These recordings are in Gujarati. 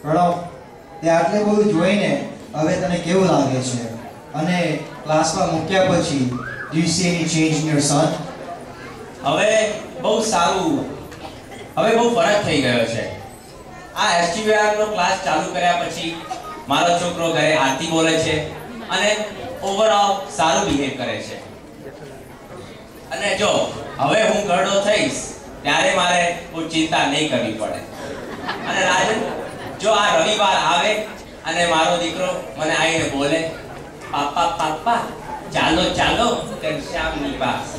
પ્રણવ, તે આટલે બધું જોઈને હવે તને કેવું લાગે છે? અને ક્લાસમાં મૂક્યા પછી do you see any change in your son? હવે બહુ સારું, હવે બહુ ફરક થઈ ગયો છે. આ એસટીવીઆર નો ક્લાસ ચાલુ કર્યા પછી મારો છોકરો ઘરે આરતી બોલે છે અને ઓવરઓલ સારું બિહેવ કરે છે. અને જો હવે હું ઘરડો થઈશ ત્યારે મારે કોઈ ચિંતા નહીં કરવી પડે. અને રાજન, જો આ રવિવાર આવે અને મારો દીકરો મને આવીને બોલે, પાપા પાપા ચાલો ચાલો ઘનશ્યામની pass,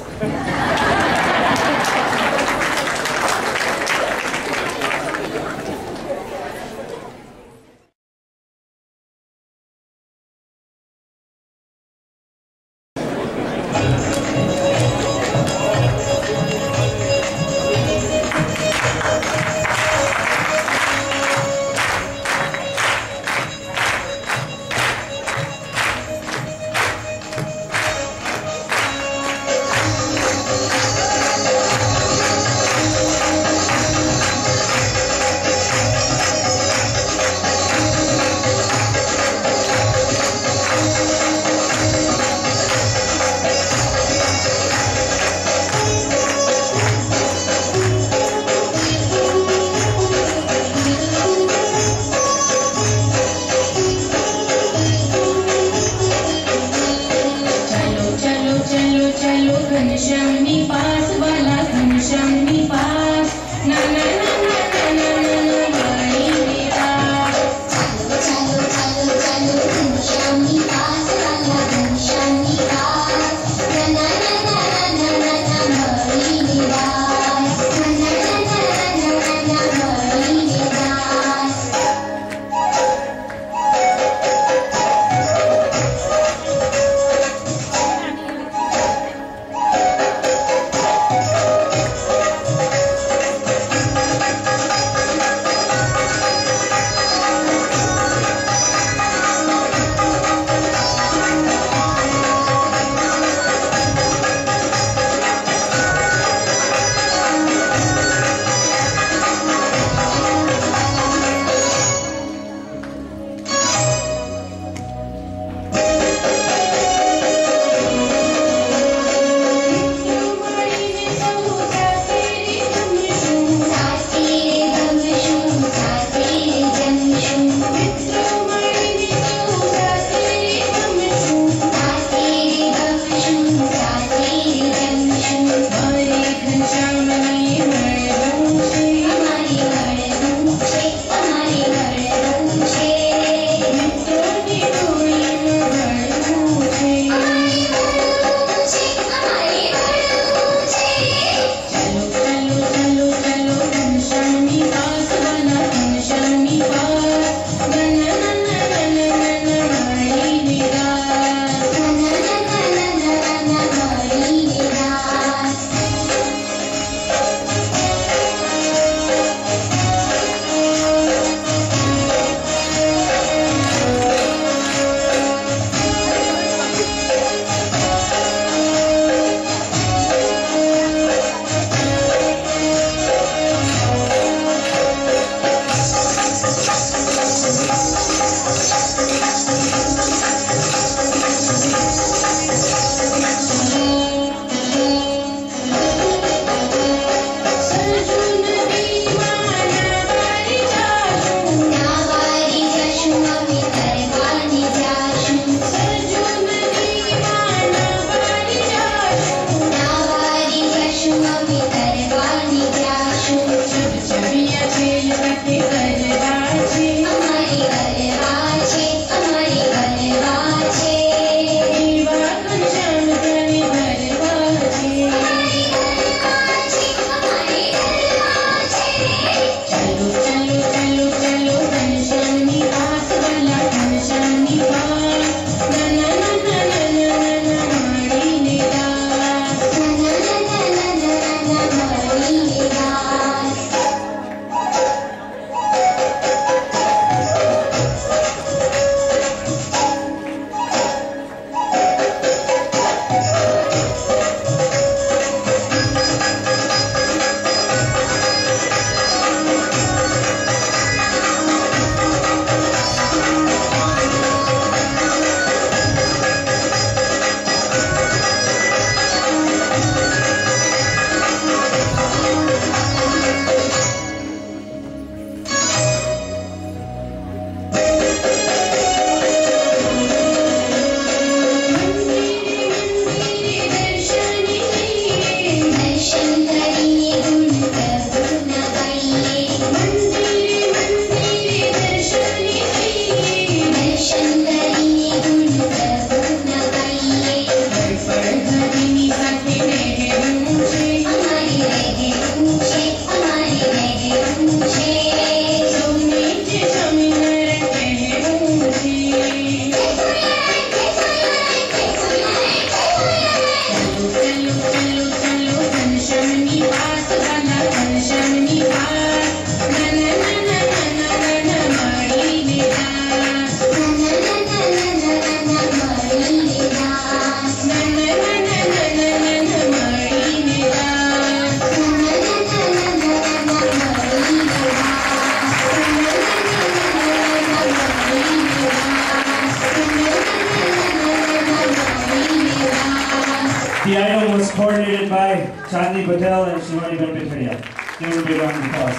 coordinated by Chandni Patel and Shivani Benpitharia. Give them a big round of applause.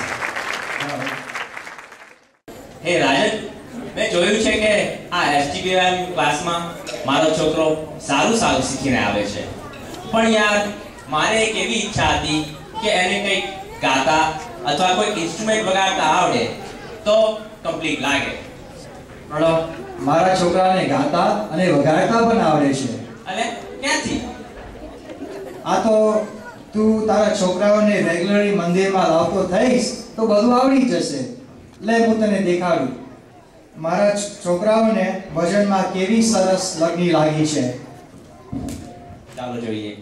હે રાજન, મેં જોયું છે કે આ એસટીબીએમ ક્લાસમાં મારો છોકરો સારું શીખીને આવે છે. પણ યાર મારે એક એવી ઈચ્છા હતી કે એને કંઈક ગાતા અથવા કોઈ ઇન્સ્ટ્રુમેન્ટ વગાડતા આવડે તો કમ્પ્લીટ લાગે. પણ મારા છોકરાને ગાતા અને વગાડતા પણ આવડે છે. અને ક્યાંથી? આ તો તું તારા છોકરાઓને રેગ્યુલરલી મંદિરમાં લાવતો થઈશ તો બધું આવડી જશે. લે હું તને દેખાડું. મારા છોકરાઓને ભજનમાં કેવી સરસ લગની લાગી છે. ચાલો જોઈએ.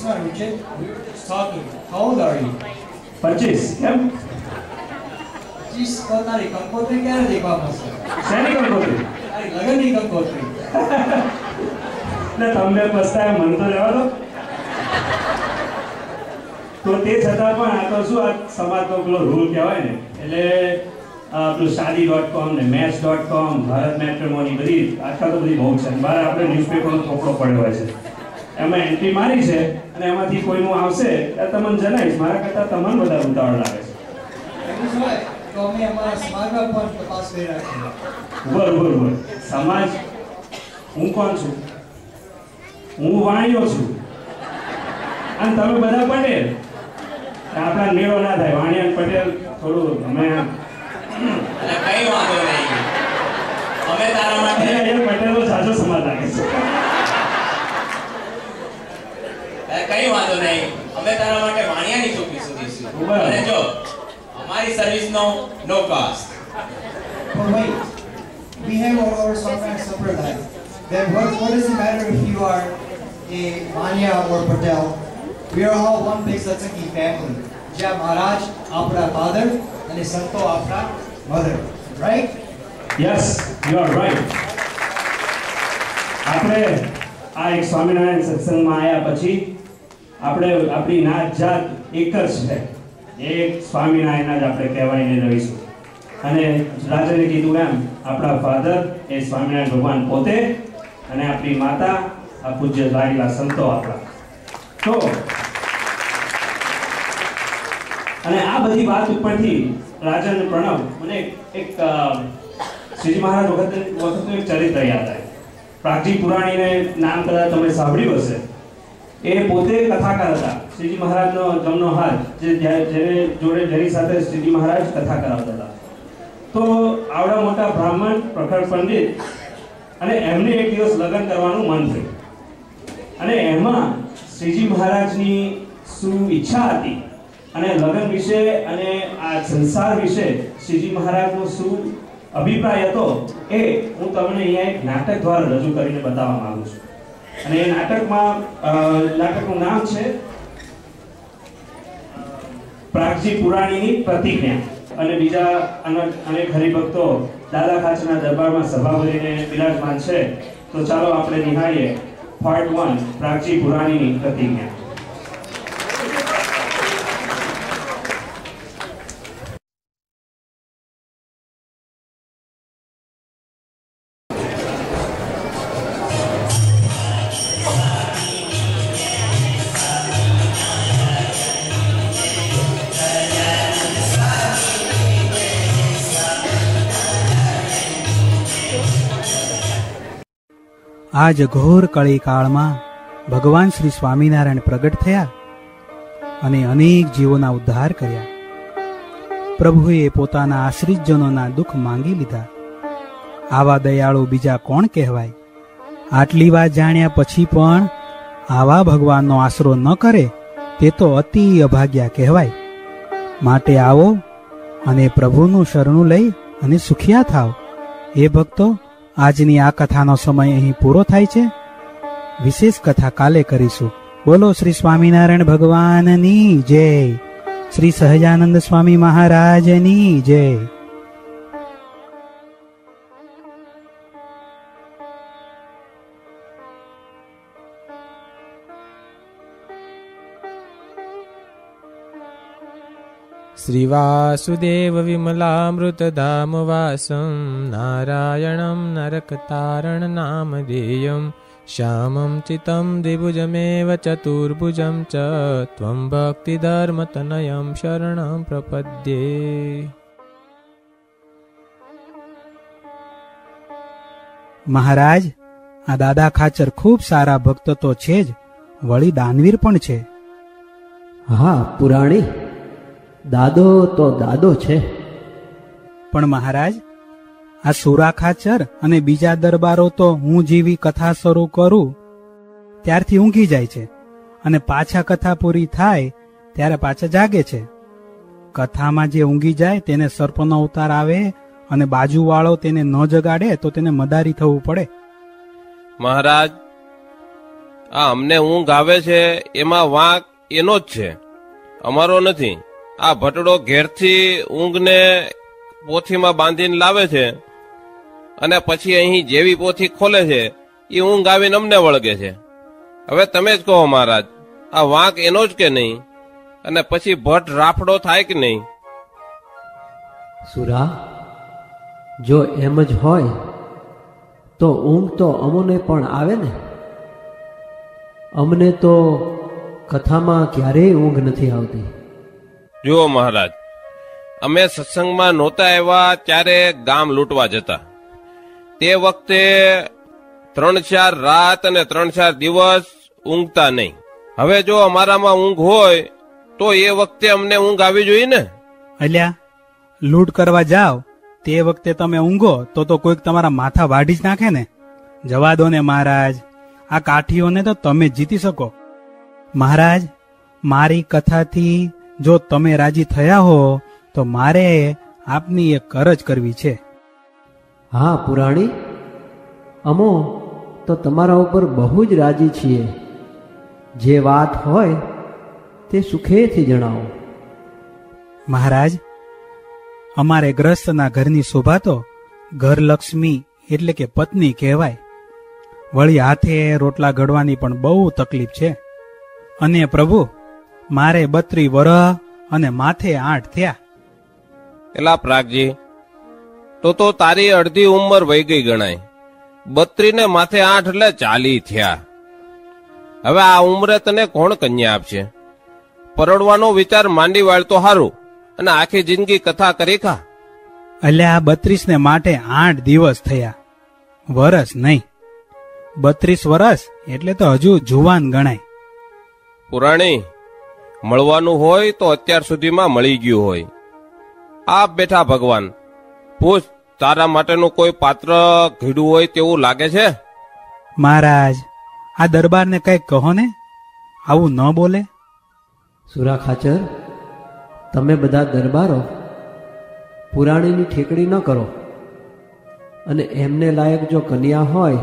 not Richard. We were just talking. How old are you? 25 કેમ? જીસ પોતાની કંકોત્રી ક્યારે દેખવા મળશે? શેની કંકોત્રી? તારી લગનની કંકોત્રી. ને તમને પસ્તાય મન તો રહેવા દો. તો તે છતાં પણ આ તો શું, આ સમાજનો પેલો રૂલ કહેવાય ને, એટલે પેલું શાદી.com ને match.com, ભારત મેટ્રિમોની, બધી આજકાલ તો બધી બહુ છે. બહાર આપણે ન્યૂઝપેપરનો થોપડો પડ્યો હોય છે, એમાં એન્ટ્રી મારી છે અને એમાંથી કોઈનું આવશે ત્યારે તમને જણાવીશ. મારા કરતાં તમને વધારે ઉતાવળ લાગે છે. એવું જ હોય તો અમે અમારા સમાજમાં પણ તપાસ કરી રાખીએ. બરોબર. સમાજ, હું કોણ છું? હું વાણિયો છું અને તમે બધા પટેલ. આપણા મેળો ના થાય. વાણિયા પટેલ થોડું અમે કઈ વાંધો નહીં, અમે તારા માટે પટેલો સાચો સમાજ લાગે છે. કઈ વાંધો નહીં, અમે તારા માટે વાણિયાની છોકરી શોધીશું. અને જો અમારી સર્વિસનો નો cast. But wait, we have our sometimes separate life. Then what does it matter if you are a Manya or Patel? We are all one big Satsaki family. જ્યાં મહારાજ આપણા father અને સંતો આપણા mother, right? Yes, you are right. આપણે આ એક સ્વામિનારાયણ સત્સંગમાં આવ્યા પછી આપણે આપણી નાત જાત એક જ છે. એક સ્વામિનારાયણ જ આપણે કહેવાઈને રહીશું. અને રાજાને કીધું એમ, આપણા ફાધર એ સ્વામિનારાયણ ભગવાન પોતે અને આપણી માતા આ પૂજ્ય લાડીલા સંતો આપણા. તો અને આ બધી વાત ઉપરથી રાજન પ્રણવ મને એક શ્રીજી મહારાજ વખતનું એક ચરિત્ર યાદ આવે. પ્રાગજી પુરાણીને નામ કદાચ તમે સાંભળ્યું હશે. એ પોતે કથાકાર હતા. શ્રીજી મહારાજનો જમનો હાથ, જેની સાથે શ્રીજી મહારાજ કથા કરાવતા હતા. તો આવડા મોટા બ્રાહ્મણ, પ્રખર પંડિત, અને એમને એક દિવસ લગ્ન કરવાનું મન થયું. અને એમાં શ્રીજી મહારાજની શું ઈચ્છા હતી અને લગ્ન વિશે અને આ સંસાર વિશે શ્રીજી મહારાજનો શું અભિપ્રાય હતો, એ હું તમને અહીંયા એક નાટક દ્વારા રજૂ કરીને બતાવવા માંગુ છું. અને એ નાટકનું નામ છે પ્રાગજી પુરાણીની પ્રતિજ્ઞા. અને બીજા અનેક હરિભક્તો દાદા ખાચરના દરબારમાં સભા ભરીને બિરાજમાન છે. તો ચાલો આપણે નિહાળીએ પાર્ટ 1, પ્રાગજી પુરાણીની પ્રતિજ્ઞા. આજ ઘોર કળી કાળમાં ભગવાન શ્રી સ્વામિનારાયણ પ્રગટ થયા અને અનેક જીવોના ઉદ્ધાર કર્યા. પ્રભુએ પોતાના આશ્રિતજનોના દુઃખ માંગી લીધા. આવા દયાળુ બીજા કોણ કહેવાય? આટલી વાત જાણ્યા પછી પણ આવા ભગવાનનો આશરો ન કરે તે તો અતિ અભાગ્યા કહેવાય. માટે આવો અને પ્રભુનું શરણું લઈ અને સુખિયા થાવ. એ ભક્તો, આજની આ કથાનો સમય અહીં પૂરો થાય છે. વિશેષ કથા કાલે કરીશું. બોલો શ્રી સ્વામિનારાયણ ભગવાનની જય. શ્રી સહજાનંદ સ્વામી મહારાજની જય. શ્રીવાસુદેવ વિમલામૃતધામ વાસમ નારાયણમ નરકતારણ નામધેયમ શ્યામમ ચિતમ દ્વિભુજમેવ ચતુર્ભુજમ ચ ત્વં ભક્તિધર્મતનયં શરણં પ્રપદ્યે. મહારાજ, આ દાદા ખાચર ખૂબ સારા ભક્ત તો છે જ, વળી દાનવીર પણ છે. હા પુરાણી, દાદો તો દાદો છે. પણ મહારાજ, આ સુરા ખાચર અને બીજા દરબારો તો હું જેવી કથા શરૂ કરું ત્યારથી ઊંઘી જાય છે અને પાછા કથા પૂરી થાય ત્યારે પાછા જાગે છે. કથામાં જે ઊંઘી જાય તેને સર્પનો અવતાર આવે અને બાજુવાળો તેને ન જગાડે તો તેને મદારી થવું પડે. મહારાજ, આ અમને ઊંઘ આવે છે એમાં વાંક એનો જ છે, અમારો નથી. આ ભટડો ઘેરથી ઊંઘને પોથીમાં બાંધીને લાવે છે અને પછી અહીં જેવી પોથી ખોલે છે એ ઊંઘ આવીને અમને વળગે છે. હવે તમે જ કહો મહારાજ, આ વાંક એનો જ કે નહીં? અને પછી ભટ્ટ રાફડો થાય કે નહીં? સુરા, જો એમ જ હોય તો ઊંઘ તો અમોને પણ આવે ને. અમને તો કથામાં ક્યારેય ઊંઘ નથી આવતી. જુઓ મહારાજ, અમે સત્સંગમાં નહોતા આવ્યા ત્યારે ગામ લૂંટવા જતા. તે વખતે 3-4 રાત અને 3-4 દિવસ ઊંઘતા નહીં. હવે જો અમારામાં ઊંઘ હોય તો એ વખતે અમને ઊંઘ આવી જોઈએ ને. અલ્યા, લૂંટ કરવા જાઓ તે વખતે તમે ઊંઘો તો કોઈક તમારા માથા વાઢી જ નાખે ને. જવા દો ને મહારાજ, આ કાઠીઓને તો તમે જીતી શકો. મહારાજ, મારી કથાથી જો તમે રાજી થયા હો તો મારે આપની એક અરજ કરવી છે. હા પુરાણી, અમો તો તમારા ઉપર બહુ જ રાજી છીએ. જે વાત હોય તે સુખેથી જણાવો. મહારાજ, અમારે ગ્રસ્તના ઘરની શોભા તો ઘરલક્ષ્મી એટલે કે પત્ની કહેવાય. વળી હાથે રોટલા ઘડવાની પણ બહુ તકલીફ છે. અને પ્રભુ, મારે 32 વર્ષ અને માથે 8 થયા. એલા પ્રાગજી, તો તારી અડધી ઉંમર વહી ગઈ ગણાય. 32 ને માથે 8 એટલે 40 થયા. હવે આ ઉંમરે તને કોણ કન્યા આપશે? પરણવાનો વિચાર માંડી વાળ તો હારું, અને આખી જિંદગી કથા કરી ખા. અલ્યા, 32 ને માટે 8 દિવસ થયા, વરસ નહીં. 32 વર્ષ એટલે તો હજુ જુવાન ગણાય. પુરાણી, મળવાનું હોય તો અત્યાર સુધીમાં મળી ગયું હોય. આપ બેઠા ભગવાન, પૂછ, તારા માટેનું કોઈ પાત્ર ઘીડું હોય તેવું લાગે છે? મહારાજ, આ દરબારને કંઈક કહો ને, આવું ન બોલે. સુરા ખાચર, તમે બધા દરબારો પુરાણીની ઠેકડી ન કરો. અને એમને લાયક જો કન્યા હોય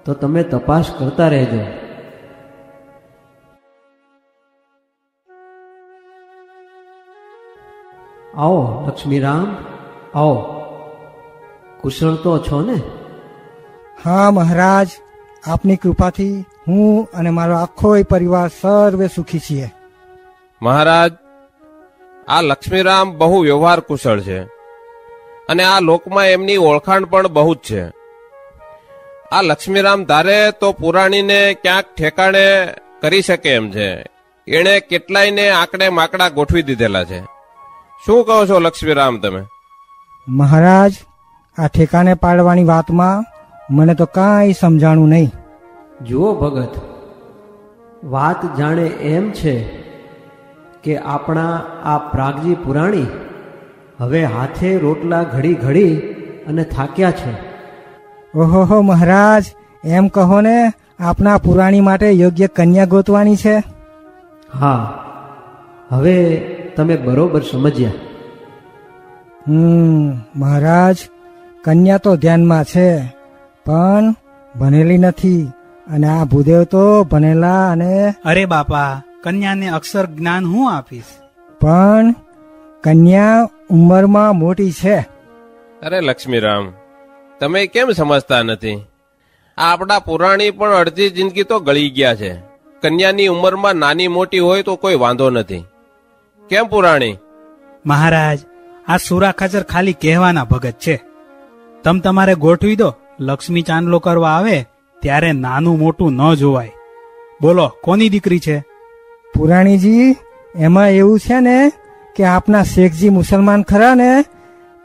તો તમે તપાસ કરતા રહેજો. આવો લક્ષ્મીરામ, આવો. કુશળ તો છો ને? હા મહારાજ, આપની કૃપાથી હું અને મારો આખો પરિવાર સર્વે સુખી છીએ. મહારાજ, આ લક્ષ્મીરામ બહુ વ્યવહાર કુશળ છે અને આ લોકમાં એમની ઓળખાણ પણ બહુ જ છે. આ લક્ષ્મીરામ ધારે તો પુરાણીને ક્યાંક ઠેકાણે કરી શકે એમ છે. એણે કેટલાયને આંકડે માકડા ગોઠવી દીધેલા છે. શું કહો છો લક્ષ્મીરામ તમે? મહારાજ, આ ઠેકાણે પાડવાની વાતમાં મને તો કાંઈ સમજાણું નહીં. જુઓ ભગત, વાત જાણે એમ છે કે આપણા આ પ્રાગજી પુરાણી હવે હાથે રોટલા ઘડી ઘડી અને થાક્યા છે. ઓહો મહારાજ, એમ કહો ને, આપણા પુરાણી માટે યોગ્ય કન્યા ગોતવાની છે. હા, હવે તમે બરોબર સમજ્યા. મહારાજ, કન્યા તો ધ્યાનમાં છે પણ ભણેલી નથી, અને આ ભૂદેવ તો ભણેલા અને... અરે બાપા, કન્યાને અક્ષર જ્ઞાન હું આપીશ. પણ કન્યા ઉંમરમાં મોટી છે. અરે લક્ષ્મીરામ, તમે કેમ સમજતા નથી? આ આપણા પુરાણી પણ અડધી જિંદગી તો ગળી ગયા છે. કન્યાની ઉંમરમાં નાની મોટી હોય તો કોઈ વાંધો નથી. કેમ પુરાણી? મહારાજ, આ સુરા ખાચર ખાલી કહેવાના ભગત છે. તમ તમારે ગોઠવી દો. લક્ષ્મી ચાંદલો કરવા આવે ત્યારે નાનું મોટું ન જોવાય. બોલો, કોની દીકરી છે? પુરાણીજી, એમાં એવું છે ને કે આપના શેખજી મુસલમાન ખરા ને,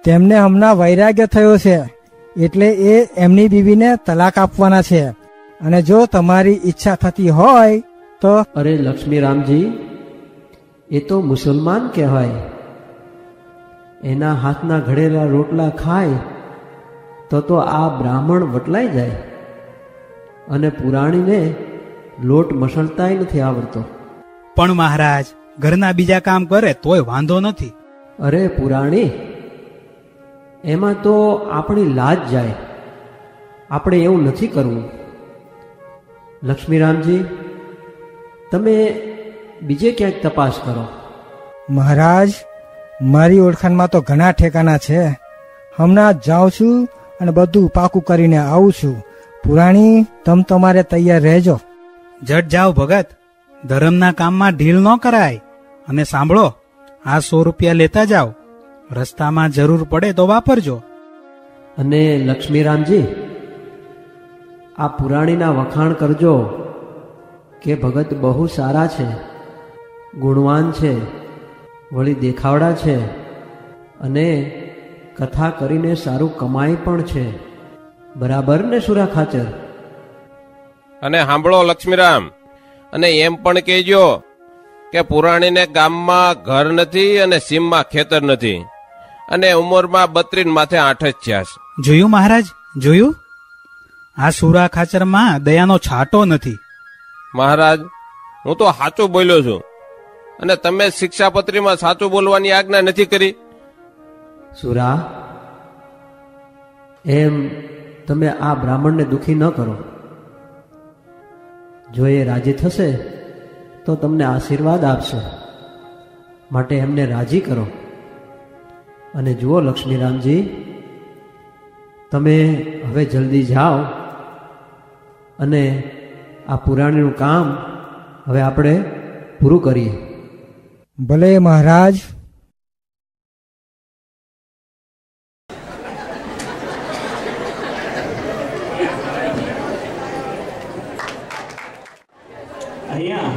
તેમને હમણાં વૈરાગ્ય થયો છે, એટલે એ એમની બીવીને તલાક આપવાના છે. અને જો તમારી ઈચ્છા થતી હોય તો... અરે લક્ષ્મીરામજી, એ તો મુસલમાન કહેવાય. એના હાથના ઘડેલા રોટલા ખાય તો આ બ્રાહ્મણ વટલાઈ જાય. અને પુરાણીને લોટ મસળતાય નથી આવડતો. પણ મહારાજ, ઘરના બીજા કામ કરે તોય વાંધો નથી. અરે પુરાણી, એમાં તો આપણી લાજ જાય. આપણે એવું નથી કરવું. લક્ષ્મીરામજી, તમે બીજે ક્યાંક તપાસ કરો. મહારાજ, મારી ઓળખાણમાં તો ઘણા ઠેકાના છે. હમણાં જ જાઉં છું અને બધું પાકું કરીને આવું છું. પુરાણી, તમ તમારે તૈયાર રહેજો. જટ જાઓ ભગત, ધર્મના કામમાં ઢીલ ન કરાય. અને સાંભળો, આ 100 રૂપિયા લેતા જાઓ. રસ્તામાં જરૂર પડે તો વાપરજો. અને લક્ષ્મીરામજી, આ પુરાણીના વખાણ કરજો કે ભગત બહુ સારા છે, ગુણવાન છે, વળી દેખાવડા છે, અને કથા કરીને સારું કમાઈ પણ છે. બરાબર ને સુરા ખાચર? અને સાંભળો લક્ષ્મીરામ, અને એમ પણ કહેજો કે પુરાણીને ગામમાં ઘર નથી અને સીમમાં ખેતર નથી, અને ઉંમરમાં 32 માથે 8 જ થયા છે. જોયું મહારાજ, જોયું? આ સુરા ખાચરમાં દયાનો છાંટો નથી. મહારાજ, હું તો સાચું બોલ્યો છું, અને તમે શિક્ષાપત્રીમાં સાચું બોલવાની આજ્ઞા નથી કરી. સુરા, એમ તમે આ બ્રાહ્મણને દુઃખી ન કરો. જો એ રાજી થશે તો તમને આશીર્વાદ આપશે, માટે એમને રાજી કરો. અને જુઓ લક્ષ્મીરામજી, તમે હવે જલ્દી જાઓ અને આ પુરાણીનું કામ હવે આપણે પૂરું કરીએ. ભલે મહારાજ. અહીંયા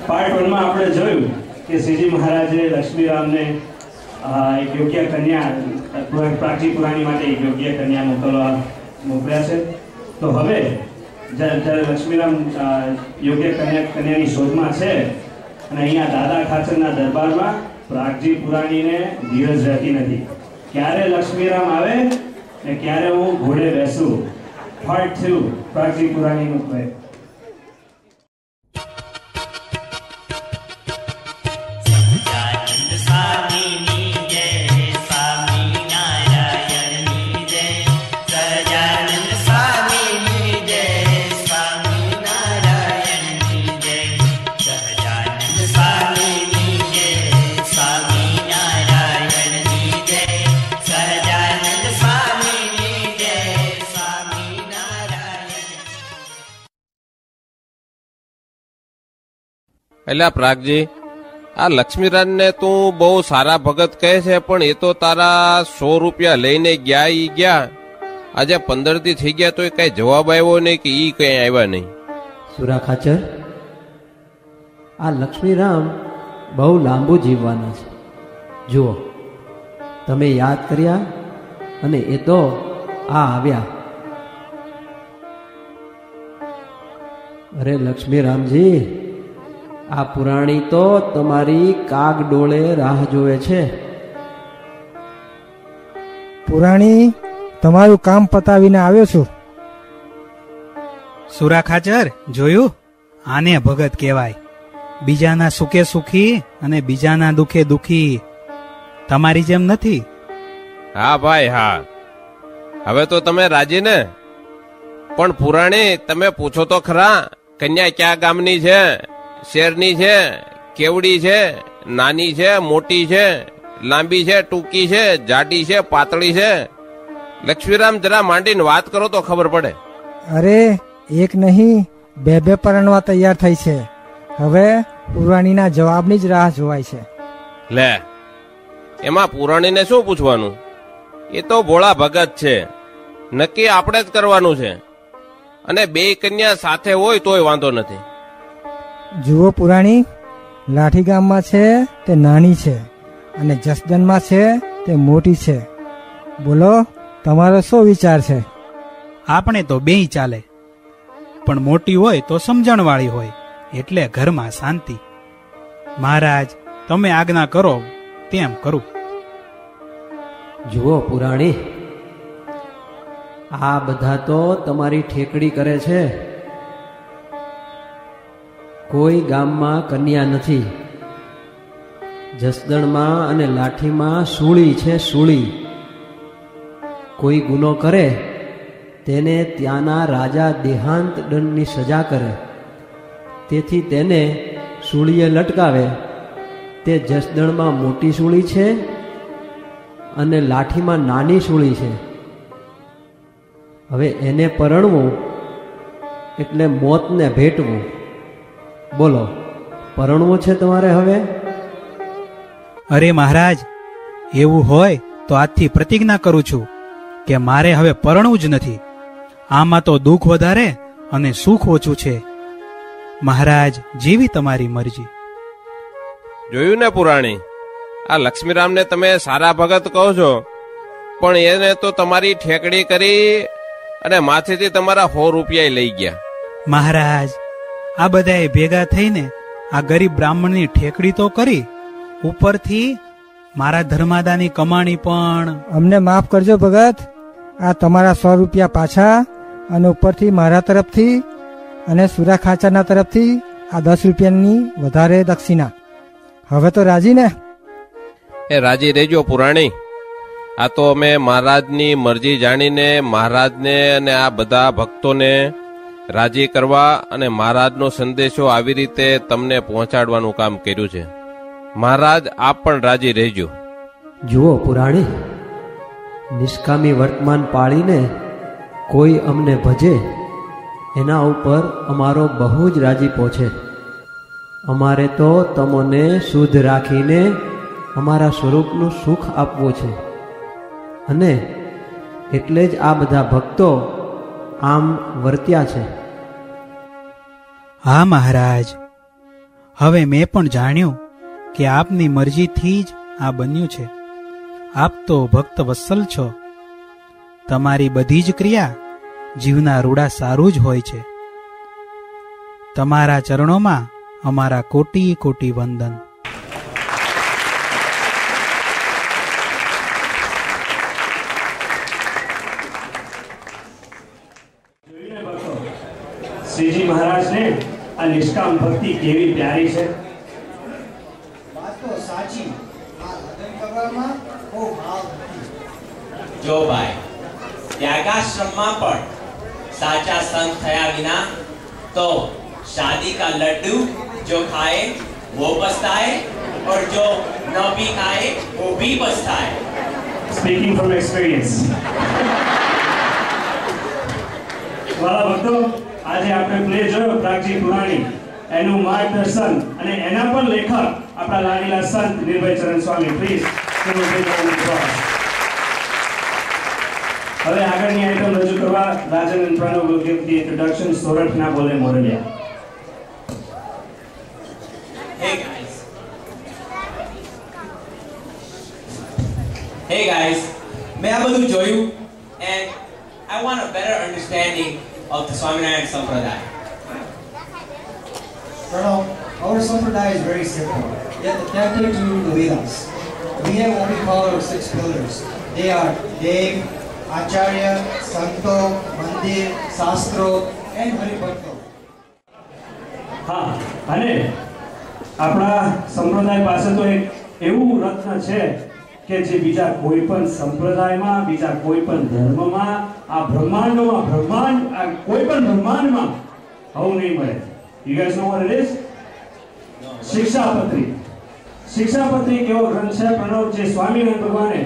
પાર્ટ 1 માં આપણે જોયું કે શ્રીજી મહારાજે લક્ષ્મીરામને એક યોગ્ય કન્યા, પ્રાચી પુરાણી માટે એક યોગ્ય કન્યા મોકલ્યા છે. તો હવે જ્યારે લક્ષ્મીરામ યોગ્ય કન્યાની શોધમાં છે, અને અહીંયા દાદા ખાચરના દરબારમાં પ્રાગજી પુરાણીને ધીરજ રહેતી નથી. ક્યારે લક્ષ્મીરામ આવે ને ક્યારે હું ઘોડે બેસું. પાર્ટ 2, પ્રાગજી પુરાણીનું પ્લે. એટલે પ્રાગજી, આ લક્ષ્મીરાજને તું બહુ સારા ભગત કહે છે, પણ એ તો તારા 100 રૂપિયા લઈને ગયા. આજે 15 દી થઈ ગયા તો કઈ જવાબ આવ્યો નહીં કે ઈ કઈ આવ્યા નહીં. સુરા ખાચર, આ લક્ષ્મીરામ બહુ લાંબુ જીવવાના છે. જુઓ, તમે યાદ કર્યા અને એ તો આ આવ્યા. અરે લક્ષ્મીરામજી, આ પુરાણી તો તમારી કાગ ડોળે રાહ જોવે છે. પુરાણી, તમારું કામ પતાવીને આવ્યો છું. સુરા ખાચર, જોયું? આને ભગત કહેવાય. બીજાના સુખે સુખી અને બીજાના દુખે દુખી. તમારી જેમ નથી. હા ભાઈ, હા. હવે તો તમે રાજી ને? પણ પુરાણી, તમે પૂછો તો ખરા, કન્યા ક્યાં ગામની છે? શેરની છે, કેવડી છે, નાની છે, મોટી છે, લાંબી છે, ટૂંકી છે, જાડી છે, પાતળી છે? લક્ષ્મીરામ, જરા માંડીને વાત કરો તો ખબર પડે. અરે એક નહીં, બે પરણવા તૈયાર થઈ છે. હવે પુરાણીના જવાબની જ રાહ જોવાય છે. લે, એમાં પુરાણીને શું પૂછવાનું? એ તો ભોળા ભગત છે, નક્કી આપણે જ કરવાનું છે. અને 2 કન્યા સાથે હોય તોય વાંધો નથી. જુઓ પુરાણી, લાઠી ગામમાં છે તે નાની છે, અને જસદનમાં છે તે મોટી છે. બોલો, તમારો શું વિચાર છે? આપણે તો 2 ચાલે, પણ મોટી હોય તો સમજણવાળી હોય, એટલે ઘરમાં શાંતિ. મહારાજ, તમે આજ્ઞા કરો તેમ કરું. જુઓ પુરાણી, આ બધા તો તમારી ઠેકડી કરે છે. કોઈ ગામમાં કન્યા નથી. જસદણમાં અને લાઠીમાં સૂળી છે, સૂળી. કોઈ ગુનો કરે તેને ત્યાંના રાજા દેહાંત દંડની સજા કરે. તેથી તેને સૂળીએ લટકાવે. તે જસદણમાં મોટી સૂળી છે અને લાઠીમાં નાની સૂળી છે. હવે એને પરણવું એટલે મોતને ભેટવું. બોલો, પરણવું છે તમારે હવે? અરે મહારાજ, એવું હોય તો આજથી પ્રતિજ્ઞા કરું છું કે મારે હવે પરણવું જ નથી. આમાં તો દુઃખ વધારે અને સુખ ઓછું છે. મહારાજ, જેવી તમારી મરજી. જોયું ને પુરાણી, આ લક્ષ્મીરામને તમે સારા ભગત કહો છો, પણ એને તો તમારી ઠેકડી કરી અને માથેથી તમારા 100 રૂપિયા લઈ ગયા. મહારાજ, આ બધાએ ભેગા થઈને આ ગરીબ બ્રાહ્મણની ઠેકડી તો કરી, ઉપરથી મારા ધર્માદાની કમાણી પણ. અમને માફ કરજો ભગત, આ તમારા 100 રૂપિયા પાછા અને ઉપરથી મારા તરફથી અને સુરા ખાચરના તરફથી આ 10 રૂપિયાની વધારે દક્ષિણા. હવે તો રાજી ને? એ રાજી રહેજો પુરાણી. આ તો અમે મહારાજની મરજી જાણીને મહારાજને અને આ બધા ભક્તોને રાજી કરવા અને મહારાજનો સંદેશો આવી રીતે તમને પહોંચાડવાનું કામ કર્યું છે. મહારાજ, આપ પણ રાજી રહેજો. જુઓ પુરાણી, નિષ્કામી વર્તમાન પાળીને કોઈ અમને ભજે એના ઉપર અમારો બહુ જ રાજીપો છે. અમારે તો તમને શુદ્ધ રાખીને અમારા સ્વરૂપનું સુખ આપવું છે, અને એટલે જ આ બધા ભક્તો આમ વર્ત્યા છે. હા મહારાજ, હવે મેં પણ જાણ્યું કે આપની મરજીથી જ આ બન્યું છે. આપ તો ભક્ત વત્સલ છો. તમારી બધી જ ક્રિયા જીવના રૂડા સારું જ હોય છે. તમારા ચરણોમાં અમારા કોટી કોટી વંદન. શ્રીજી મહારાજને આ નિષ્કામ ભક્તિ કેવી પ્યારી છે. વાત તો સાચી. આ લગ્ન કરવામાં બહુ ભાવ નથી. જો ભાઈ, ત્યાગાશ્રમમાં પણ સાચા સંત થયા વિના તો शादी का लड्डू जो खाए वो पछताए और जो न भी खाए वो भी पछताए. Speaking from experience. વાલા ભક્તો, આજે આપણે પ્લે જોયો પ્રાગજી પુરાણી, એનું માર્ગદર્શન અને એના પર લેખક આપણા લાડીલા સંત નિર્ભય ચરણ સ્વામી. પ્લીઝ હવે આગળની આઈટમ રજૂ કરવા રાજન and Pranav will give the introduction. સોરઠના બોલે મોરલિયા. Hey guys, मैं આ બધું જોયું and I want a better understanding of the Swaminarayan Sampradaya. Pranav, our sampradaya is very simple, yet adapted to the Vedas. We have what we call our 6 pillars. They are Dev, Acharya, Santo, Mandir, Shastro and Haribhakto. હા, અને આપણા સંપ્રદાય પાસે તો એક એવું રત્ન છે કે જે બીજા કોઈ પણ સંપ્રદાયમાં, બીજા કોઈ પણ ધર્મમાં, આ બ્રહ્માંડ કોઈ પણ બ્રહ્માંડમાં આવું નહીં મળે. You guys know what it is? Shikshapatri. Shikshapatri કેવો ગ્રંથ છે પ્રણવ, જે સ્વામિનારાયણ ભગવાને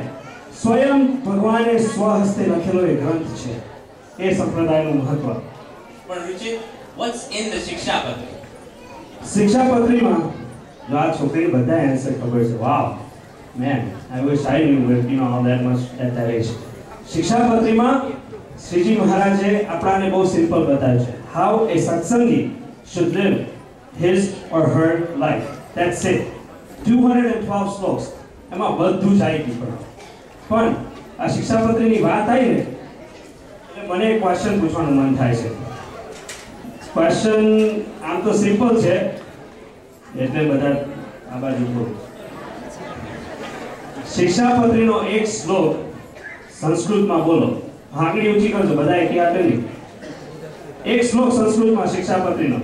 સ્વયં ભગવાને સ્વહસ્તે લખેલો એક ગ્રંથ છે. એ સંપ્રદાયનું મહત્વ. પણ Ruchit, what's in the Shikshapatri? શિક્ષાપત્રીમાં જો આ છોકરીને બધા આન્સર ખબર છે. વાવ man, I wish I knew all that much at that age. શિક્ષાપત્રીમાં Shriji મહારાજે આપણાને બહુ સિમ્પલ બતાવ્યું છે. How a Satsangi should live his or her life. That's it. 212 શ્લોક. એમાં બધું જ આવી ગયું. પણ આ શિક્ષાપત્રીની વાત આવી ને એટલે મને એક ક્વેશ્ચન પૂછવાનું મન થાય છે. ક્વેશ્ચન આમ તો સિમ્પલ છે એટલે બધા આ બાજુ બોલો. શિક્ષાપત્રીનો એક શ્લોક સંસ્કૃતમાં બોલો. આંગળી ઊંચી કરજો બધા એક યાદ કરી. એક શ્લોક સંસ્કૃતમાં શિક્ષાપત્રીનો.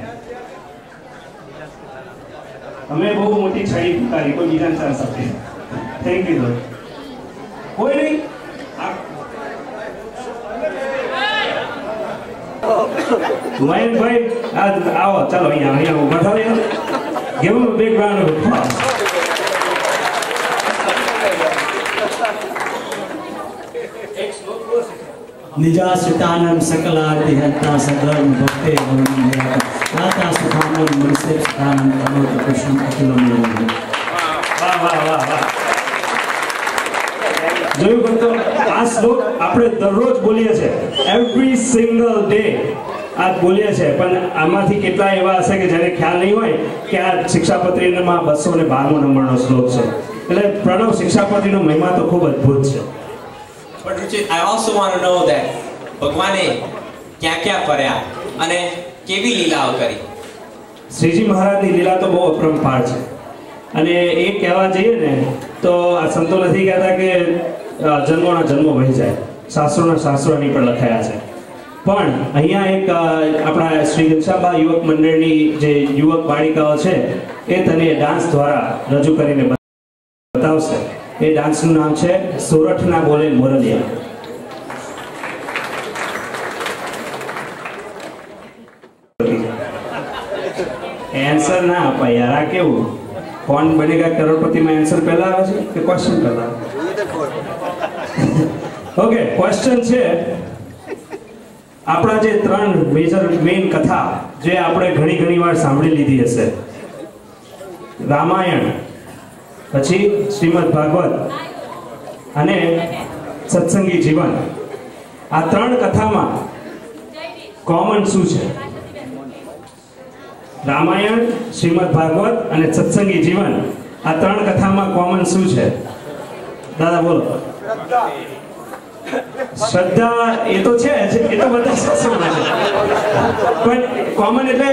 તમે બહુ મોટી છડી પુકારી, કોઈ બીજાને ચાન્સ આપી. Thank you. કોઈ નહીં. મયંકભાઈ આવો, ચાલો અહીંયા ઉભા થાવ. Give him a big round of applause. निजाश्रितानं सकलादिहत्ता सधर्म भक्ते वरुणया दाता सुखानं मनसे सुखानं तनोत कृष्णं अखिलं लोकं. વાહ વાહ વાહ વાહ. જોયું તો આ શ્લોક આપણે દરરોજ બોલીએ છીએ, એવરી સિંગલ ડે આ બોલીએ છીએ, પણ આમાંથી કેટલા એવા હશે કે જેને ખ્યાલ નહીં હોય કે આ શિક્ષાપત્રીમાં 212 નંબરનો શ્લોક છે. એટલે પ્રણવ શિક્ષાપત્રીનો મહિમા તો ખૂબ અદ્ભુત છે. But Ruchit, I also want to know that ભગવાને ક્યાં ક્યાં ફર્યા અને કેવી લીલાઓ કરી. શ્રીજી મહારાજની લીલા તો બહુ અપરંપાર છે, અને એ કહેવા જઈએ ને તો આ સંતો નથી કહેતા કે જન્મોના જન્મો વહી જાય, શાસ્ત્રોના શાસ્ત્રો એની પર લખાયા છે. પણ અહીંયા એક આપણા શ્રી ઘનશ્યામબા યુવક મંડળની જે યુવક બાળિકાઓ છે એ તને ડાન્સ દ્વારા રજૂ કરીને બતાવશે. એ ડાન્સનું નામ છે સોરઠના બોલે મોરલિયા. આન્સર ના અપાય યાર, આ કેવું કોણ બનેગા કરોડપતિમાં આન્સર પહેલા આવે છે કે ક્વેશ્ચન પહેલા? ઓકે, ક્વેશ્ચન છે આપણા જે 3 મેઇન કથા જે આપણે ઘણી વાર સાંભળી લીધી હશે, રામાયણ, પછી શ્રીમદ ભાગવત અને સત્સંગી જીવન. આ 3 કથામાં કોમન શું છે? રામાયણ, શ્રીમદ ભાગવત અને સત્સંગી જીવન, આ 3 કથામાં કોમન શું છે? દાદા બોલો. શ્રદ્ધા એ તો છે જ, એ તો બધા શાસ્ત્રોમાં છે, પણ કોમન એટલે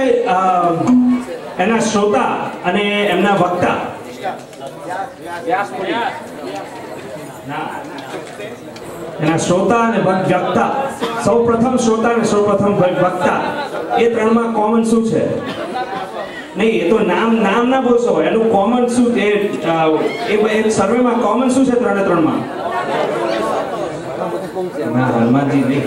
એના શ્રોતા અને એમના વક્તા. એના શ્રોતા અને વક્તા, સૌ પ્રથમ શ્રોતા અને સૌ પ્રથમ વક્તા, એ 3માં કોમન શું છે? નહીં, એ તો નામ ના બોલશો, એનું કોમન શું? એ સર્વેમાં કોમન શું છે 3માં? હનુમાનજી નહીં.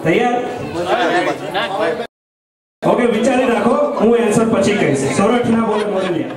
તૈયાર? ઓકે, વિચારી રાખો, હું આન્સર પછી કહીશ. સોરઠના બોલે મોરલિયા.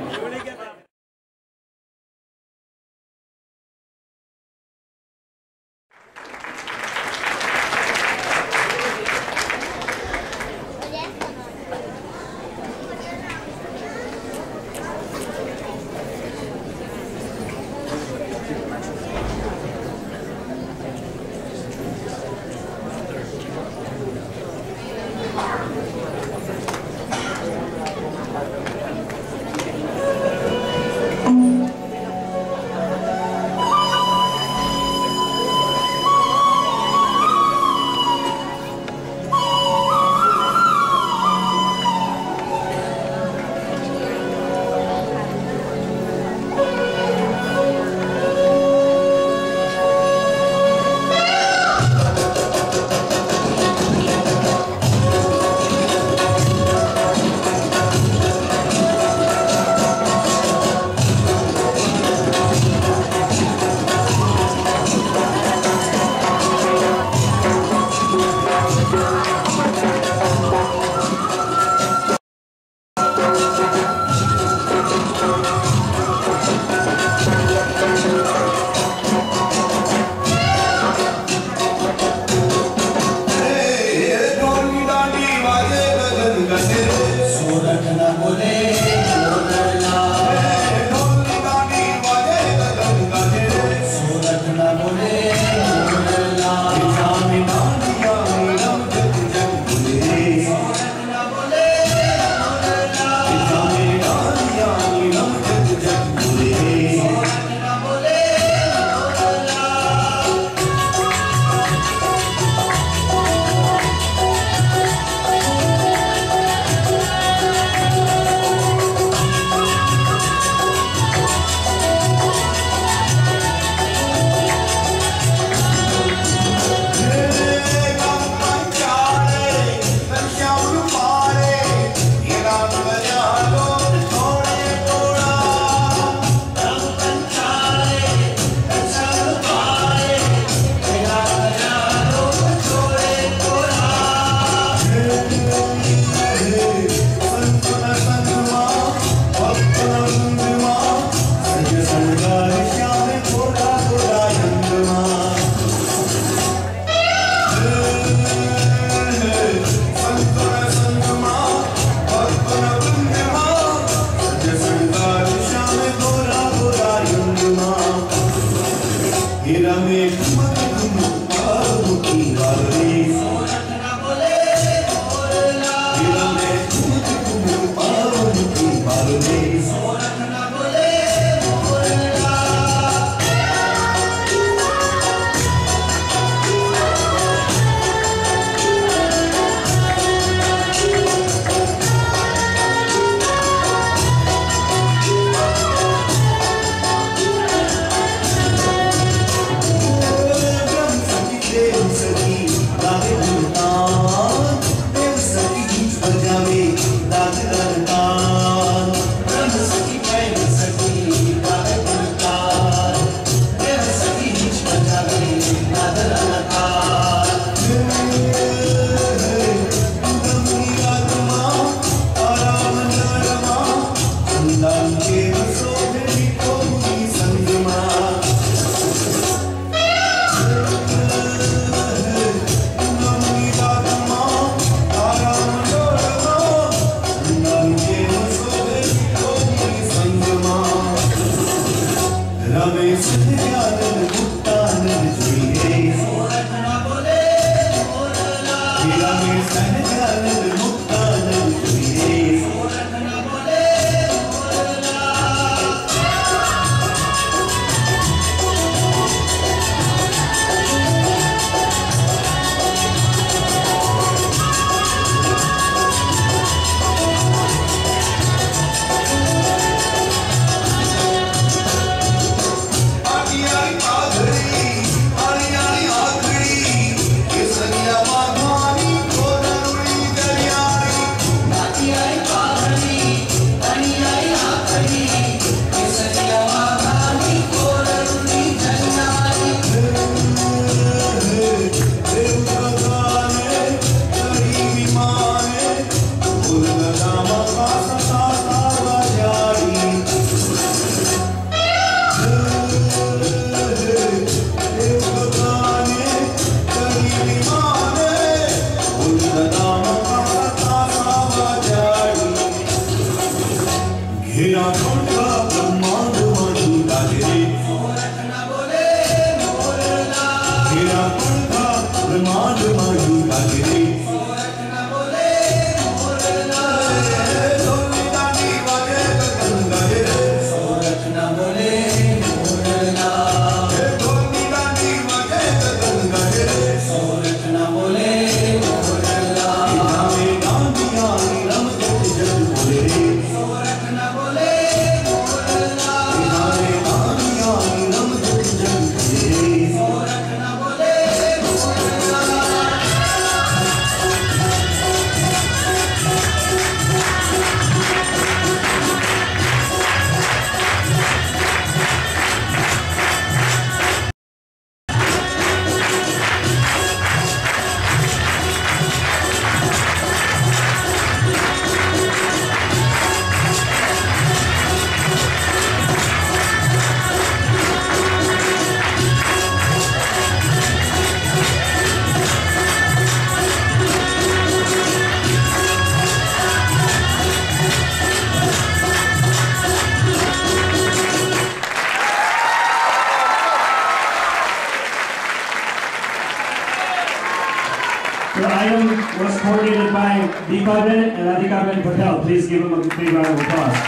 The item was coordinated by Deepaben and Radhikaben Patel. Please give them a big round of applause.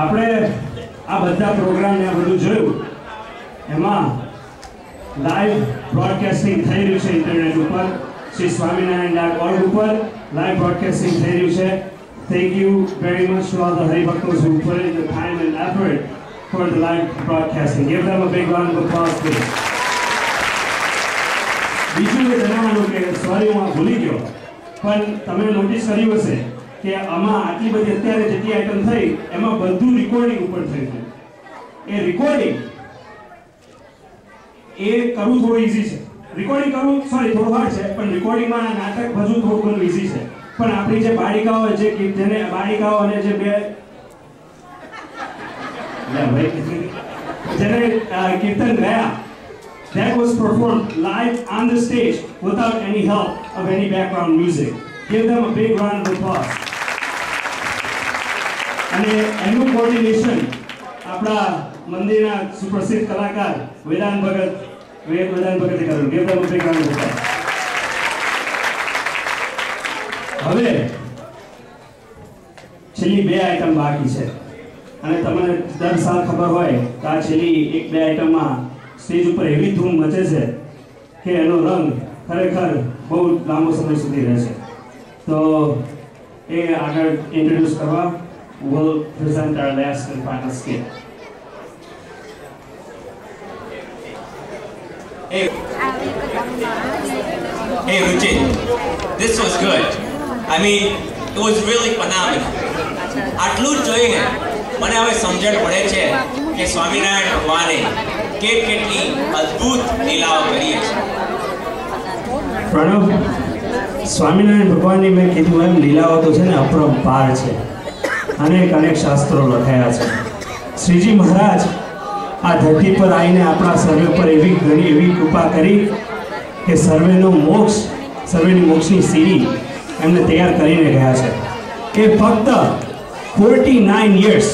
આપણે આ બધા પ્રોગ્રામ ને બધું જોયું એમાં લાઈવ બ્રોડકાસ્ટિંગ થઈ રહ્યું છે ઇન્ટરનેટ ઉપર શ્રી સ્વામિનારાયણ.org ઉપર લાઈવ બ્રોડકાસ્ટિંગ થઈ રહ્યું છે. Thank you very much to all the Haribhaktos who put in the time and effort for the live broadcasting. Give them a big round of applause, please. બીજું એ જણાવવાનું કે સોરી હું ભૂલી ગયો પણ તમે નોટિસ કર્યું હશે કે આમાં આટલી બધી અત્યારે જેટલી આઈટમ થઈ એમાં બધું રેકોર્ડિંગ ઉપર થયું છે. એ રેકોર્ડિંગ એ કરવું થોડું ઈઝી છે. રેકોર્ડિંગ કરવું થોડું હાર્ડ છે પણ રેકોર્ડિંગમાં નાટક ભજવું થોડું ઘણું ઈઝી છે. પણ આપણી જે બાળિકાઓ જેને બાળિકાઓ અને જે બે જેને કીર્તન ગયા, that was performed live on the stage without any help of any background music. Give them a big round of applause. અને એનું કોર્ડિનેશન આપણા મંદિરના સુપ્રસિદ્ધ કલાકાર વેદાંત ભગતે કર્યું. Give them a big round of applause. હવે છેલ્લી બે આઈટમ બાકી છે અને તમને દર સાલ ખબર હોય કે આ છેલ્લી એક બે આઈટમમાં સ્ટેજ ઉપર એવી ધૂમ મચે છે કે એનો રંગ ખરેખર બહુ લાંબો સમય સુધી રહેશે. તો એ આગળ ઇન્ટ્રોડ્યુસ કરવા will present our last and final skit. Hey Ruchi, this was good. I mean, it was really phenomenal. આટલું જ જોઈને મને હવે સમજણ પડે છે કે સ્વામિનારાયણ ભગવાને કેટલી અદ્ભુત લીલાઓ કરી છે. પ્રણવ, સ્વામિનારાયણ ભગવાનની મેં કીધું એમ લીલાઓ તો છે ને અપરંપાર છે. અનેક શાસ્ત્રો લખાયા છે. શ્રીજી મહારાજ આ ધરતી પર આવીને આપણા સર્વે પર એવી કૃપા કરી કે સર્વેની મોક્ષની સીડી એમને તૈયાર કરીને ગયા છે. કે ફક્ત 49 years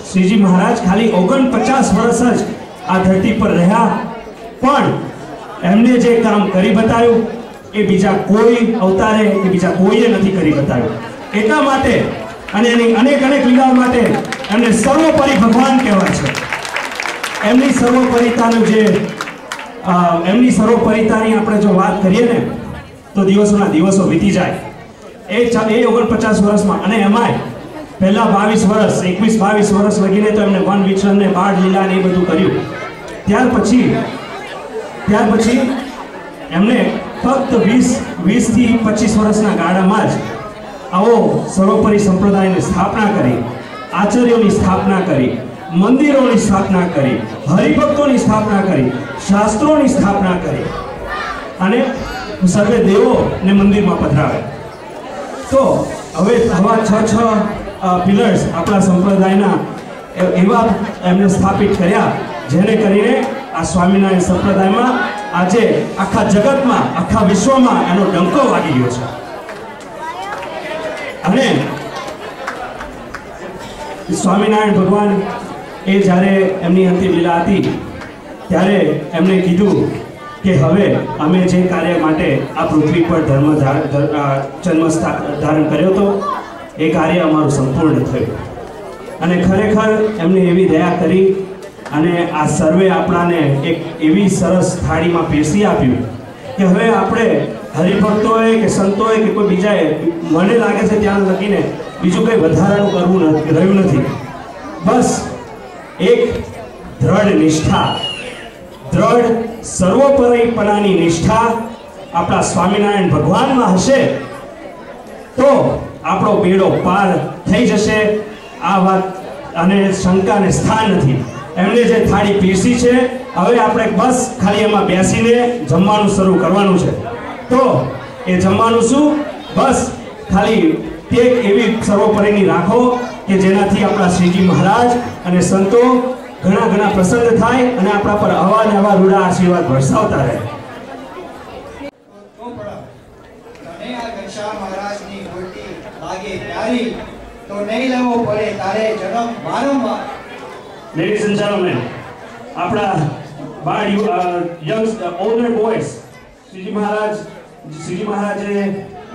શ્રીજી મહારાજ ખાલી 49 વર્ષ જ આ ધરતી પર રહ્યા, પણ એમને જે કામ કરી બતાવ્યું એ બીજા કોઈ અવતારે કે બીજા કોઈએ નથી કરી બતાવ્યું. એટલા માટે અને એની અનેક લીલાઓ માટે એમને સર્વોપરી ભગવાન કહેવાય છે. એમની સર્વોપરિતાની આપણે જો વાત કરીએ ને તો દિવસોના દિવસો વીતી જાય. એ 49 વર્ષમાં, અને એમાંય પહેલા 22 વર્ષ 21-22 વર્ષ લગીને તો એમને વન વિચરણ ને બાળ લીલા ને એ બધું કર્યું. ત્યાર પછી એમને ફક્ત 20 થી 25 વર્ષના ગાળામાં જ આવો સર્વોપરી સંપ્રદાયની સ્થાપના કરી, આચાર્યોની સ્થાપના કરી, મંદિરોની સ્થાપના કરી, હરિભક્તોની સ્થાપના કરી, શાસ્ત્રોની સ્થાપના કરી અને સર્વે દેવોને મંદિરમાં પધરાવ્યા. તો હવે આવા 6 પિલર્સ આપણા સંપ્રદાયના એવા એમને સ્થાપિત કર્યા, જેને કરીને આ સ્વામિનારાયણ સંપ્રદાયમાં આજે આખા જગતમાં, આખા વિશ્વમાં એનો ડંકો વાગી ગયો છે. અને સ્વામિનારાયણ ભગવાન એ જ્યારે એમની અંતિમ લીલા હતી ત્યારે એમણે કીધું કે હવે અમે જે કાર્ય માટે આ પૃથ્વી પર જન્મ ધારણ કર્યો હતો એ કાર્ય અમારું સંપૂર્ણ થયું. અને ખરેખર એમને એવી દયા કરી અને આ સર્વે આપણાને એક એવી સરસ થાળીમાં પીરસી આપ્યું કે હવે આપણે હરિભક્તોએ કે સંતોએ કે કોઈ બીજાએ, મને લાગે છે ત્યાં લગીને બીજું કંઈ વધારાનું કરવું રહ્યું નથી. બસ એક દ્રઢ નિષ્ઠા, દ્રઢ સર્વોપરીપણાની નિષ્ઠા આપણા સ્વામિનારાયણ ભગવાનમાં હશે તો આપણો બેડો પાર થઈ જશે. આ વાત અને શંકાને સ્થાન નથી. એમને જે થાળી પીરસી છે, હવે આપણે બસ ખાલી એમાં બેસીને જમવાનું શરૂ કરવાનું છે. તો એ જમવાનું શું, બસ ખાલી એક એવી સર્વોપરીની રાખો કે જેનાથી આપણા શ્રીજી મહારાજ અને સંતો ઘણા પ્રસન્ન થાય અને આપણા પર આવા ને આવા રૂડા આશીર્વાદ વરસાવતા રહે. તને આ ઘનશ્યામ મહારાજની મૂર્તિ લાગે પ્યારી તો નહીં લેવો પડે તારે જન્મ વારંવાર. Ladies and gentlemen, આપણા older boys, શ્રીજી મહારાજે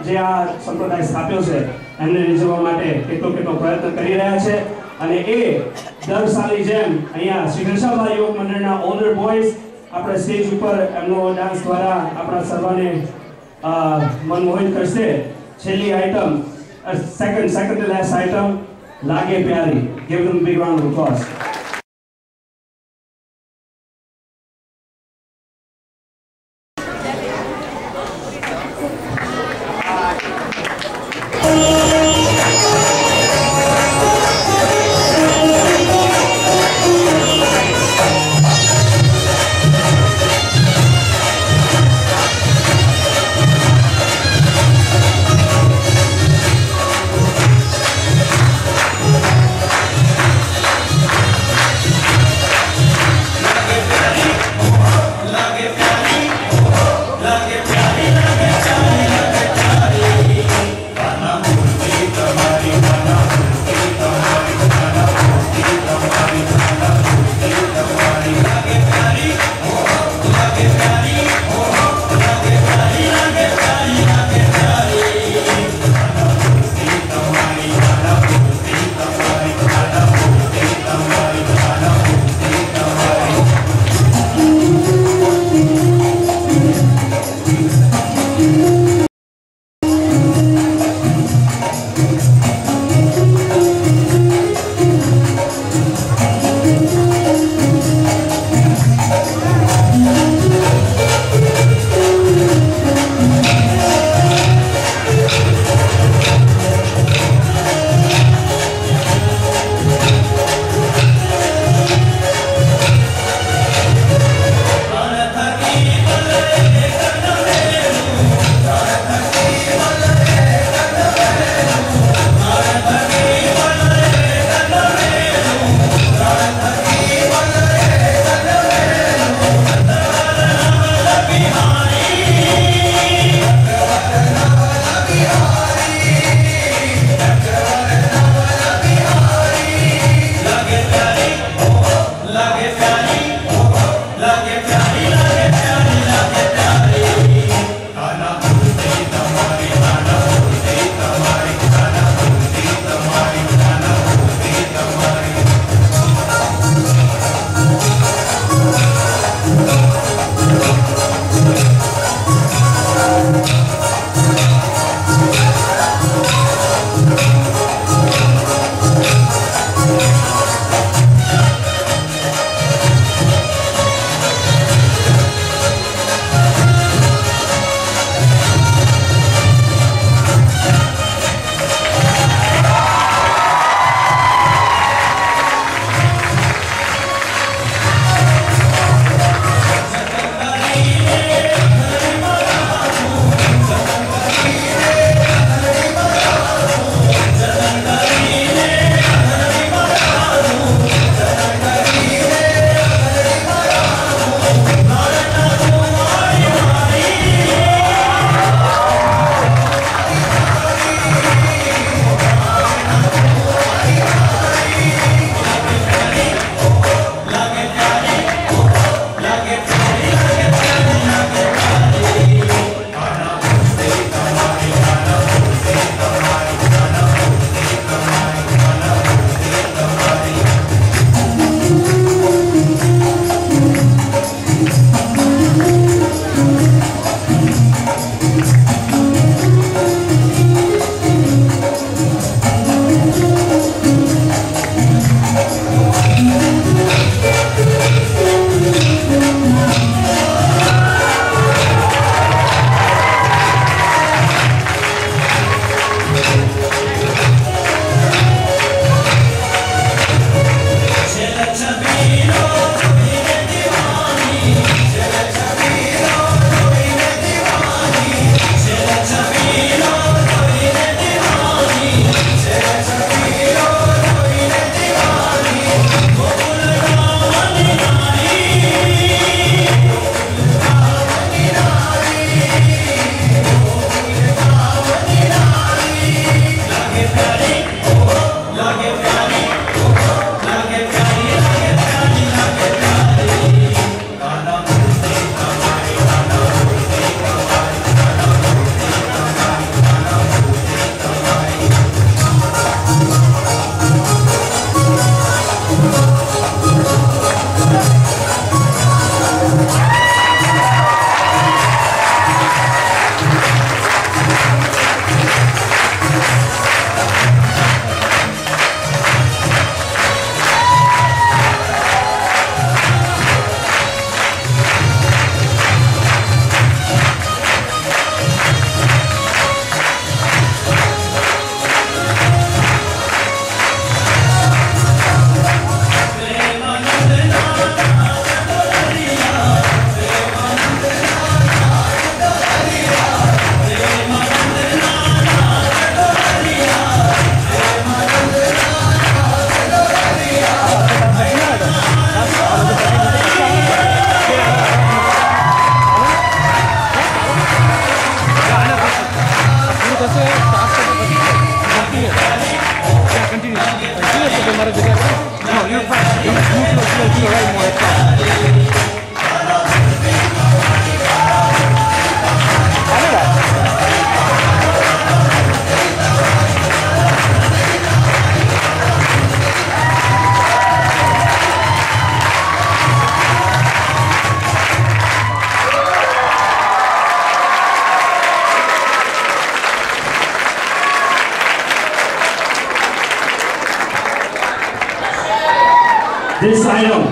જે આ સંપ્રદાય સ્થાપ્યો છે એમને રીઝવવા માટે કેટલો પ્રયત્ન કરી રહ્યા છે. અને એ દર સાલની જેમ અહીંયા શ્રી ઘનશ્યામભાઈ યોગ મંડળના older boys આપણે સ્ટેજ ઉપર એમનો ડાન્સ દ્વારા આપણા સર્વને મનમોહિત કરશે. છેલ્લી item, second to last item, લાગે પ્યારી. Give them a big round of applause. This item.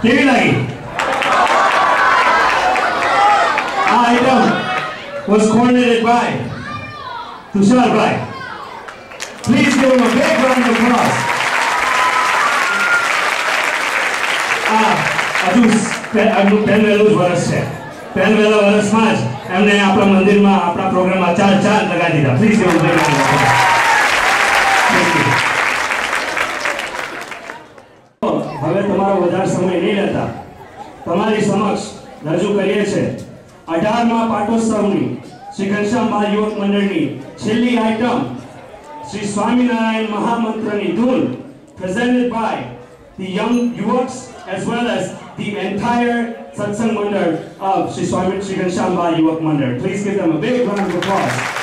કેવી લાગી? આ item was coordinated by Tushar Bhai. Please give him a big round of applause. આજનું પહેલું વર્ષ છે. પહેલા વર્ષમાં જ એમને આપણા મંદિરમાં આપણા પ્રોગ્રામમાં ચાર લગાવી દીધા. Please give him a big round of applause. હવે તમારો વધારે સમય નહીં લેતા તમારી સમક્ષ રજૂ કરીએ છે 18મા પાટોત્સવની શ્રી ઘનશ્યામ બાલ યુવક મંડળની છેલ્લી આઇટમ શ્રી સ્વામિનારાયણ મહામંત્રની ધૂન presented by the young yuvaks as well as the entire satsang mandal of Shri Swami Shri Ghanshyam Bal Yuvat Mandal. Please give them a big round of applause.